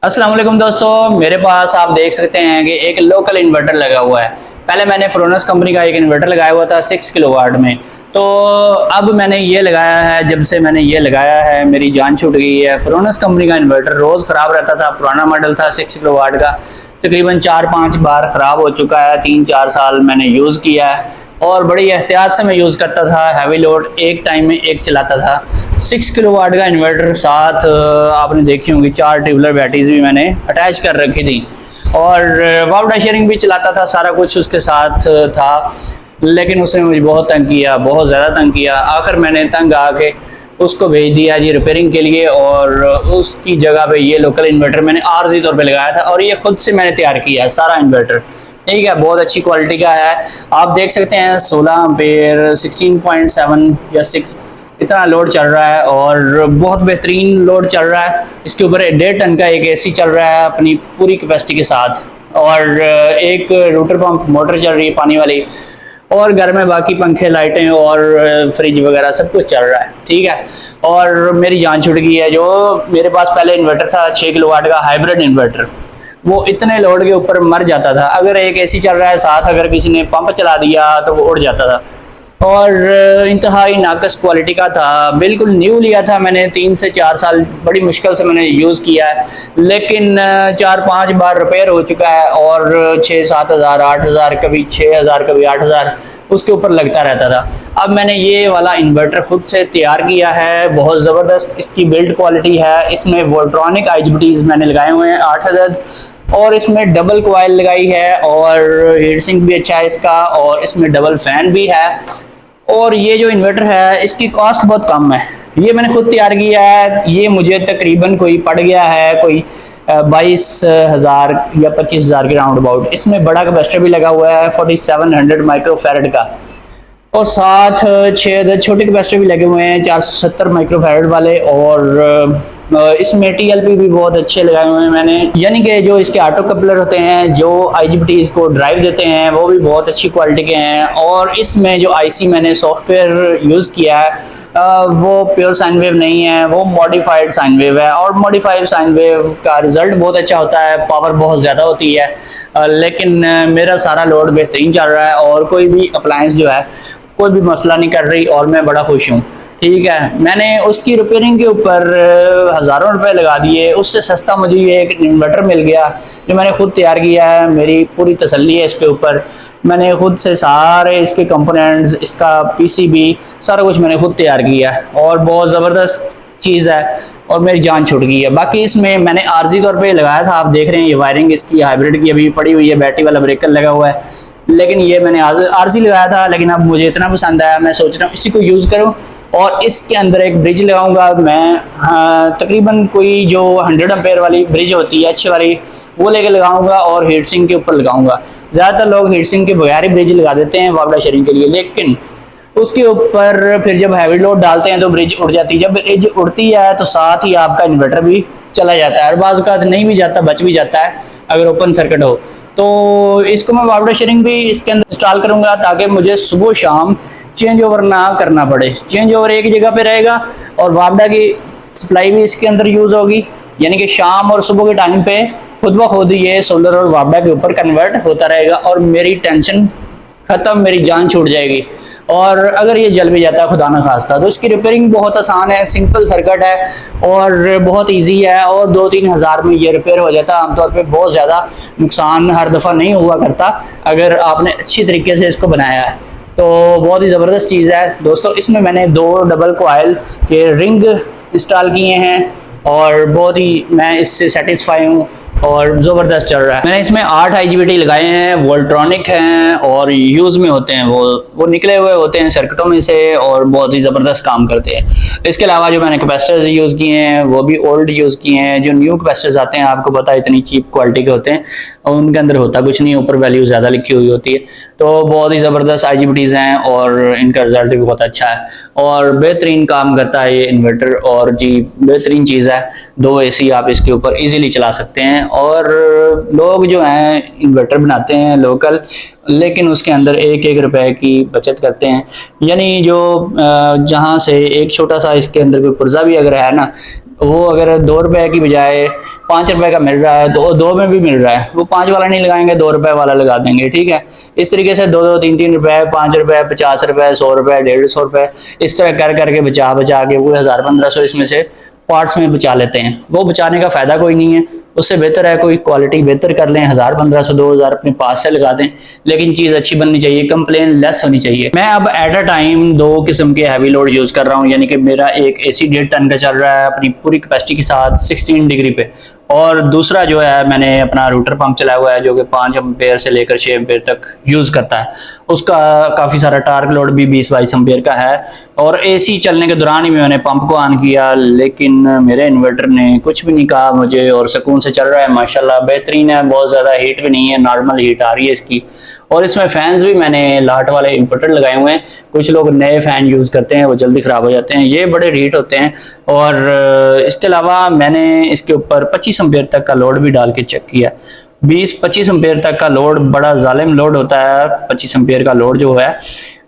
अस्सलाम वालेकुम दोस्तों, मेरे पास आप देख सकते हैं कि एक लोकल इन्वर्टर लगा हुआ है। पहले मैंने फ्रोनस कंपनी का एक इन्वर्टर लगाया हुआ था 6 किलोवाट में। तो अब मैंने ये लगाया है, जब से मैंने ये लगाया है मेरी जान छूट गई है। फ्रोनस कंपनी का इन्वर्टर रोज़ ख़राब रहता था, पुराना मॉडल था 6 किलोवाट का। तकरीबन 4-5 बार ख़राब हो चुका है, 3-4 साल मैंने यूज़ किया है और बड़ी एहतियात से मैं यूज़ करता था। हैवी लोड एक टाइम में एक चलाता था। 6 किलोवाट का इन्वर्टर, साथ आपने देखी होंगी 4 ट्यूबलर बैटरीज भी मैंने अटैच कर रखी थी और वापडा शेयरिंग भी चलाता था, सारा कुछ उसके साथ था। लेकिन उसने मुझे बहुत तंग किया, बहुत ज़्यादा तंग किया। आखिर मैंने तंग आके उसको भेज दिया जी रिपेयरिंग के लिए और उसकी जगह पे ये लोकल इन्वर्टर मैंने आर्जी तौर पे लगाया था और ये खुद से मैंने तैयार किया है सारा इन्वर्टर। ठीक है, बहुत अच्छी क्वालिटी का है। आप देख सकते हैं 16 एम्पेयर 16.7 या 6 इतना लोड चल रहा है और बहुत बेहतरीन लोड चल रहा है। इसके ऊपर 1.5 टन का एक एसी चल रहा है अपनी पूरी कैपेसिटी के साथ और एक रोटर पंप मोटर चल रही है पानी वाली और घर में बाकी पंखे लाइटें और फ्रिज वगैरह सब कुछ चल रहा है। ठीक है, और मेरी जान छूट गई है। जो मेरे पास पहले इन्वर्टर था 6 किलोवाट का हाइब्रिड इन्वर्टर, वो इतने लोड के ऊपर मर जाता था। अगर एक एसी चल रहा है साथ, अगर किसी ने पंप चला दिया तो वो उड़ जाता था और इंतहाई नाकस क्वालिटी का था। बिल्कुल न्यू लिया था मैंने, 3 से 4 साल बड़ी मुश्किल से मैंने यूज़ किया है, लेकिन 4-5 बार रिपेयर हो चुका है और 6-7 हज़ार, 8 हज़ार, कभी 6 हज़ार, कभी 8 हज़ार उसके ऊपर लगता रहता था। अब मैंने ये वाला इन्वर्टर खुद से तैयार किया है, बहुत ज़बरदस्त इसकी बिल्ड क्वालिटी है। इसमें वोल्ट्रॉनिक IGBTs मैंने लगाए हुए हैं 8 अदद और इसमें डबल कोयल लगाई है और हीट सिंक भी अच्छा है इसका और इसमें डबल फैन भी है। और ये जो इन्वर्टर है इसकी कॉस्ट बहुत कम है, ये मैंने खुद तैयार किया है। ये मुझे तकरीबन कोई पड़ गया है कोई 22,000 या 25,000 के राउंड अबाउट। इसमें बड़ा कैपेसिटर भी लगा हुआ है 4700 माइक्रोफैरड का और साथ 6 छोटे कैपेसिटर भी लगे हुए हैं 470 माइक्रोफैरड वाले और इसमें TLP भी बहुत अच्छे लगाए हुए हैं मैंने। यानी कि जो इसके ऑटो कपलर होते हैं जो IGBTs को ड्राइव देते हैं वो भी बहुत अच्छी क्वालिटी के हैं। और इसमें जो IC मैंने सॉफ्टवेयर यूज़ किया है वो प्योर साइन वेव नहीं है, वो मॉडिफाइड साइन वेव है और मॉडिफाइड साइन वेव का रिजल्ट बहुत अच्छा होता है, पावर बहुत ज़्यादा होती है। लेकिन मेरा सारा लोड बेहतरीन चल रहा है और कोई भी अप्लायंस जो है कोई भी मसला नहीं कर रही और मैं बड़ा खुश हूँ। ठीक है, मैंने उसकी रिपेयरिंग के ऊपर हज़ारों रुपए लगा दिए, उससे सस्ता मुझे ये एक इन्वर्टर मिल गया जो मैंने खुद तैयार किया है। मेरी पूरी तसल्ली है इसके ऊपर, मैंने खुद से सारे इसके कंपोनेंट्स, इसका PCB सारा कुछ मैंने खुद तैयार किया है और बहुत ज़बरदस्त चीज़ है और मेरी जान छूट गई है। बाकी इसमें मैंने आर्जी तौर पे लगाया था, आप देख रहे हैं ये वायरिंग इसकी हाइब्रिड की अभी पड़ी हुई है, बैटरी वाला ब्रेकर लगा हुआ है। लेकिन ये मैंने आर्जी लगाया था, लेकिन अब मुझे इतना पसंद आया मैं सोच रहा हूँ इसी को यूज़ करूँ और इसके अंदर एक ब्रिज लगाऊंगा मैं। तकरीबन कोई जो 100 एम्पेयर वाली ब्रिज होती है अच्छी वाली, वो लेके लगाऊंगा और हीट सिंक के ऊपर लगाऊंगा। ज़्यादातर लोग हीट सिंक के बगैर ही ब्रिज लगा देते हैं वापडा शेयरिंग के लिए, लेकिन उसके ऊपर फिर जब हैवी लोड डालते हैं तो ब्रिज उड़ जाती है। जब ब्रिज उड़ती है तो साथ ही आपका इन्वर्टर भी चला जाता है और बाज़ औक़ात नहीं भी जाता, बच भी जाता है अगर ओपन सर्किट हो। तो इसको मैं वापडा शेयरिंग भी इसके अंदर इंस्टॉल करूँगा ताकि मुझे सुबह शाम चेंज ओवर ना करना पड़े। चेंज ओवर एक जगह पे रहेगा और वापडा की सप्लाई भी इसके अंदर यूज़ होगी, यानी कि शाम और सुबह के टाइम पे खुद ब खुद ये सोलर और वापडा के ऊपर कन्वर्ट होता रहेगा और मेरी टेंशन ख़त्म, मेरी जान छूट जाएगी। और अगर ये जल भी जाता है खुदा न खास्ता तो इसकी रिपेयरिंग बहुत आसान है, सिंपल सर्किट है और बहुत इजी है और 2-3 हज़ार में ये रिपेयर हो जाता है। आमतौर पे बहुत ज़्यादा नुकसान हर दफ़ा नहीं हुआ करता अगर आपने अच्छी तरीके से इसको बनाया है। तो बहुत ही ज़बरदस्त चीज़ है दोस्तों। इसमें मैंने 2 डबल कोयल के रिंग इंस्टॉल किए हैं और बहुत ही मैं इससे सेटिस्फाई हूँ और ज़बरदस्त चल रहा है। मैंने इसमें 8 IGBT लगाए हैं, वोल्ट्रॉनिक हैं और यूज़ में होते हैं, वो निकले हुए होते हैं सर्किटों में से और बहुत ही ज़बरदस्त काम करते हैं। इसके अलावा जो मैंने कैपेसिटर्स यूज़ किए हैं वो भी ओल्ड यूज़ किए हैं। जो न्यू कैपेसिटर्स आते हैं आपको पता है इतनी चीप क्वालिटी के होते हैं और उनके अंदर होता कुछ नहीं, ऊपर वैल्यू ज़्यादा लिखी हुई होती है। तो बहुत ही ज़बरदस्त IGBTs हैं और इनका रिजल्ट भी बहुत अच्छा है और बेहतरीन काम करता है ये इन्वर्टर। और जी बेहतरीन चीज़ है, 2 AC आप इसके ऊपर ईज़िली चला सकते हैं। और लोग जो हैं इन्वर्टर बनाते हैं लोकल, लेकिन उसके अंदर 1-1 रुपए की बचत करते हैं। यानी जो जहाँ से एक छोटा सा इसके अंदर कोई पुर्जा भी अगर है ना, वो अगर 2 रुपए की बजाय 5 रुपए का मिल रहा है तो 2 में भी मिल रहा है, वो 5 वाला नहीं लगाएंगे, 2 रुपए वाला लगा देंगे। ठीक है, इस तरीके से 2-2, 3-3 रुपए, 5 रुपए, 50 रुपए, 100 रुपए, 150 रुपए, इस तरह कर करके बचा बचा के वो 1000-1500 इसमें से पार्ट्स में बचा लेते हैं। वो बचाने का फायदा कोई नहीं है, उससे बेहतर है कोई क्वालिटी बेहतर कर लें, 1000-1500, 2000 अपने पास से लगा दें, लेकिन चीज़ अच्छी बननी चाहिए, कंप्लेन लेस होनी चाहिए। मैं अब एट अ टाइम 2 किस्म के हैवी लोड यूज़ कर रहा हूँ, यानी कि मेरा एक AC 1.5 टन का चल रहा है अपनी पूरी कैपेसिटी के साथ 16 डिग्री पे, और दूसरा जो है मैंने अपना रूटर पंप चलाया हुआ है जो कि 5 एम्पेयर से लेकर 6 एम्पेयर तक यूज़ करता है। उसका काफ़ी सारा टार्क लोड भी 20-22 एम्पेयर का है, और AC चलने के दौरान ही मैंने पंप को ऑन किया, लेकिन मेरे इन्वर्टर ने कुछ भी नहीं कहा मुझे, और सुकून से चल रहा है माशाल्लाह, बेहतरीन है, बहुत ज़्यादा हीट भी नहीं है, नॉर्मल हीट आ रही है इसकी। और इसमें फैंस भी मैंने लाट वाले इम्पोर्टेड लगाए हुए हैं, कुछ लोग नए फ़ैन यूज़ करते हैं वो जल्दी ख़राब हो जाते हैं, ये बड़े हीट होते हैं। और इसके अलावा मैंने इसके ऊपर 25 एम्पेयर तक का लोड भी डाल के चेक किया। 20-25 एम्पेयर तक का लोड बड़ा जालिम लोड होता है। 25 एम्पेयर का लोड जो है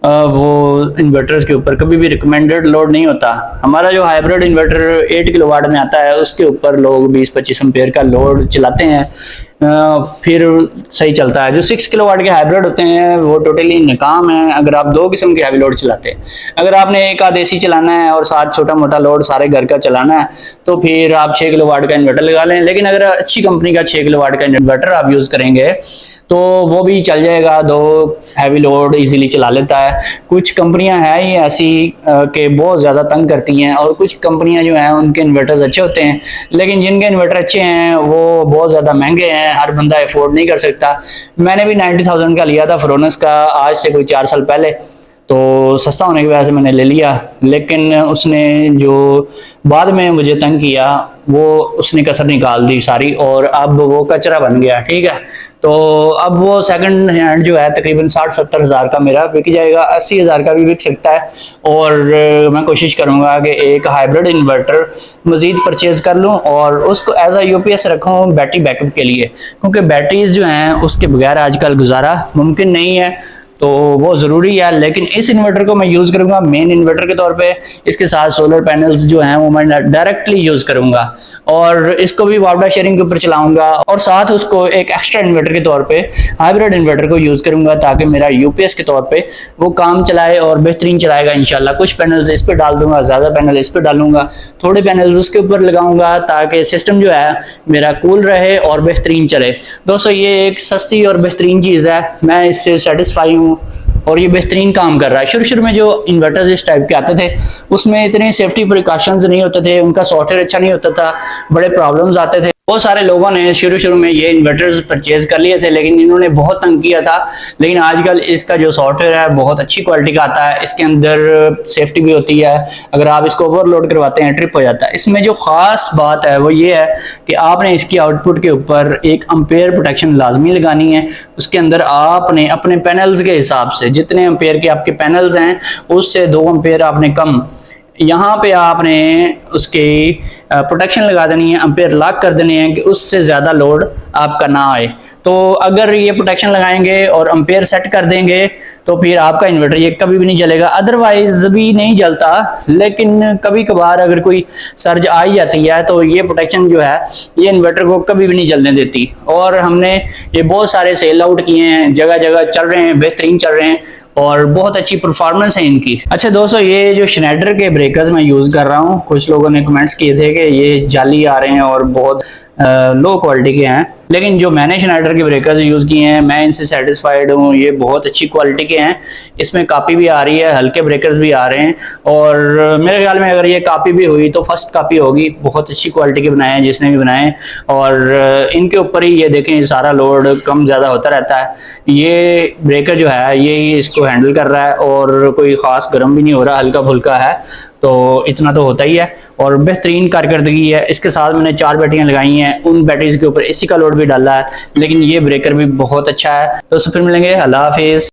वो इन्वर्टर्स के ऊपर कभी भी रिकमेंडेड लोड नहीं होता। हमारा जो हाइब्रिड इन्वर्टर 8 किलोवाट में आता है उसके ऊपर लोग 20-25 एम्पेयर का लोड चलाते हैं, फिर सही चलता है। जो 6 किलोवाट के हाइब्रिड होते हैं वो टोटली नाकाम है अगर आप 2 किस्म के हैवी लोड चलाते हैं। अगर आपने एक आध AC चलाना है और साथ छोटा मोटा लोड सारे घर का चलाना है तो फिर आप 6 किलोवाट का इन्वर्टर लगा लें, लेकिन अगर अच्छी कंपनी का 6 किलोवाट का इन्वर्टर आप यूज़ करेंगे तो वो भी चल जाएगा, 2 हैवी लोड इजीली चला लेता है। कुछ कंपनियां हैं ही ऐसी कि बहुत ज़्यादा तंग करती हैं, और कुछ कंपनियां जो हैं उनके इन्वर्टर्स अच्छे होते हैं, लेकिन जिनके इन्वर्टर अच्छे हैं वो बहुत ज़्यादा महंगे हैं, हर बंदा अफोर्ड नहीं कर सकता। मैंने भी 90,000 का लिया था फ्रोनस का, आज से कोई 4 साल पहले, तो सस्ता होने की वजह से मैंने ले लिया, लेकिन उसने जो बाद में मुझे तंग किया वो उसने कसर निकाल दी सारी, और अब वो कचरा बन गया। ठीक है, तो अब वो सेकंड हैंड जो है तकरीबन 60-70 हज़ार का मेरा बिक जाएगा, 80 हज़ार का भी बिक सकता है। और मैं कोशिश करूँगा कि एक हाइब्रिड इन्वर्टर मज़ीद परचेज कर लूँ और उसको एज आ UPS रखूँ बैटरी बैकअप के लिए, क्योंकि बैटरीज जो हैं उसके बगैर आजकल गुजारा मुमकिन नहीं है, तो वो ज़रूरी है। लेकिन इस इन्वर्टर को मैं यूज़ करूँगा मेन इन्वर्टर के तौर पे, इसके साथ सोलर पैनल्स जो हैं वो मैं डायरेक्टली यूज़ करूँगा, और इसको भी वार्डा शेयरिंग के ऊपर चलाऊँगा, और साथ उसको एक एक्स्ट्रा इन्वर्टर के तौर पे हाइब्रिड इन्वर्टर को यूज़ करूँगा ताकि मेरा UPS के तौर पे वो काम चलाए और बेहतरीन चलाएगा इंशाल्लाह। कुछ पैनल्स इस पर डाल दूँगा, ज़्यादा पैनल इस पर डालूँगा, थोड़े पैनल्स उसके ऊपर लगाऊँगा ताकि सिस्टम जो है मेरा कूल रहे और बेहतरीन चले। दोस्तों ये एक सस्ती और बेहतरीन चीज़ है, मैं इससे सेटिस्फाई हूँ और ये बेहतरीन काम कर रहा है। शुरू में जो इन्वर्टर्स इस टाइप के आते थे उसमें इतने सेफ्टी प्रिकॉशंस नहीं होते थे, उनका सॉफ्टवेयर अच्छा नहीं होता था, बड़े प्रॉब्लम्स आते थे। बहुत सारे लोगों ने शुरू में ये इन्वर्टर्स परचेज कर लिए थे, लेकिन इन्होंने बहुत तंग किया था। लेकिन आजकल इसका जो सॉफ्टवेयर है बहुत अच्छी क्वालिटी का आता है, इसके अंदर सेफ्टी भी होती है, अगर आप इसको ओवरलोड करवाते हैं ट्रिप हो जाता है। इसमें जो ख़ास बात है वो ये है कि आपने इसकी आउटपुट के ऊपर एक एम्पेयर प्रोटेक्शन लाजमी लगानी है। उसके अंदर आपने अपने पैनल्स के हिसाब से जितने एम्पेयर के आपके पैनल्स हैं उससे 2 एम्पेयर आपने कम यहाँ पे आपने उसके प्रोटेक्शन लगा देनी है, एम्पेयर लॉक कर देने हैं कि उससे ज़्यादा लोड आपका ना आए। तो अगर ये प्रोटेक्शन लगाएंगे और एम्पेयर सेट कर देंगे तो फिर आपका इन्वर्टर ये कभी भी नहीं जलेगा, अदरवाइज भी नहीं जलता। लेकिन कभी कभार अगर कोई सर्ज आ ही जाती है तो ये प्रोटेक्शन जो है ये इन्वर्टर को कभी भी नहीं जलने देती। और हमने ये बहुत सारे सेल आउट किए हैं, जगह जगह चल रहे हैं, बेहतरीन चल रहे हैं और बहुत अच्छी परफॉर्मेंस है इनकी। अच्छा दोस्तों, ये जो श्नाइडर के ब्रेकर्स मैं यूज़ कर रहा हूँ, कुछ लोगों ने कमेंट्स किए थे कि ये जाली आ रहे हैं और बहुत लो क्वालिटी के हैं, लेकिन जो मैंने श्नाइडर के ब्रेकर्स यूज़ किए हैं मैं इनसे सेटिस्फाइड हूँ, ये बहुत अच्छी क्वालिटी के हैं। इसमें कापी भी आ रही है, हल्के ब्रेकर्स भी आ रहे हैं, और मेरे ख्याल में अगर ये कापी भी हुई तो फर्स्ट कापी होगी। बहुत अच्छी क्वालिटी के बनाए हैं जिसने भी बनाए, और इनके ऊपर ही ये देखें सारा लोड कम ज़्यादा होता रहता है। ये ब्रेकर जो है ये ही इसको हैंडल कर रहा है और कोई ख़ास गर्म भी नहीं हो रहा, हल्का फुल्का है, तो इतना तो होता ही है और बेहतरीन कारकर्दगी है। इसके साथ मैंने 4 बैटरियां लगाई हैं, उन बैटरीज के ऊपर AC का लोड भी डाला है, लेकिन ये ब्रेकर भी बहुत अच्छा है। तो फिर मिलेंगे, अल्लाह हाफिज़।